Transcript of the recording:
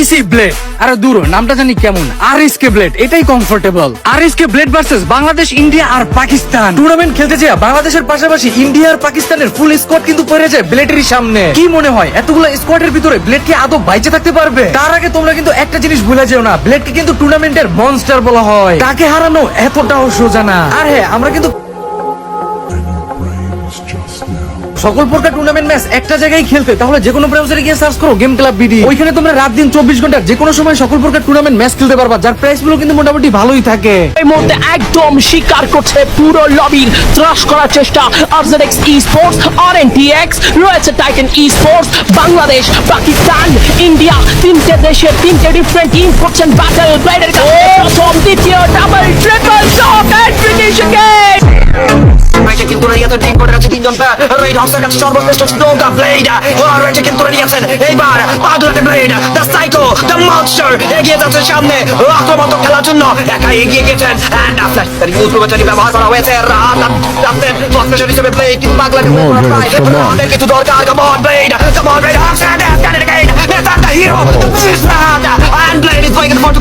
EC blade. আরে দূর, নামটা জানি কেমন, আরএসকে ব্লেড, এটাই comfortable. RSK blade versus Bangladesh, India আর পাকিস্তান। টুর্নামেন্ট খেলতে যায় বাংলাদেশের পাশাপাশি ইন্ডিয়া আর পাকিস্তানের ফুল স্কোয়াড কিন্তু পড়ে যায় ব্লেডের সামনে। কি মনে হয় এতগুলো স্কোয়াডের ভিতরে ব্লেড কি আদৌ বাইচে থাকতে পারবে? তার আগে তোমরা কিন্তু একটা জিনিস ভুলে যেও না, ব্লেডকে কিন্তু টুর্নামেন্টের মনস্টার বলা হয়। তাকে হারানো এতটাও সোজা না। আর হ্যাঁ, আমরা কিন্তু সকল প্রকার টুর্নামেন্ট ম্যাচ একটা জায়গায় খেলতে, তাহলে যে কোনো ব্রাউজারে গিয়ে সার্চ করো গেম ক্লাব বিডি। ওইখানে তোমরা রাত দিন 24 ঘন্টা যে কোনো সময় সকল প্রকার টুর্নামেন্ট ম্যাচ খেলতে পারবা, যার প্রাইস গুলো কিন্তু মোটামুটি ভালোই থাকে। এই মুহূর্তে একদম স্বীকার করছে পুরো লবির ত্রাস করার চেষ্টা আরজেডএক্স স্পোর্টস, আরএনটিএক্স, রয়েছে Titan sports. Bangladesh, Pakistan, India, তিনটে দেশের তিনটে ডিফারেন্ট টিম করছেন ব্যাটল। ব্লেডের প্রথম, দ্বিতীয়, double, triple shot and finish again. রয়েছে কিন্তু রিয়াতে টিম করে আছে তিনজন প্লেয়ার। রেড হাউসের কাছে সর্বশ্রেষ্ঠ স্নোকা ব্লেড রয়েছে কিন্তু রিয়াছেন। এইবার পাগলাটে blade, the psycho, the monster এগিয়ে যাচ্ছে সামনে আক্রমণ খেলার জন্য। একা এগিয়ে গেছেন এন্ড আফটার তার ইউজ প্রবচনী ব্যবহার করা হয়েছে। রাতের মনস্টার হিসেবে ব্লেড কিন্তু পাগলাটে অনেক কিছু দরকার। Come on blade, come on red house and that it again. That's the hero. This is bad. And Blade is going for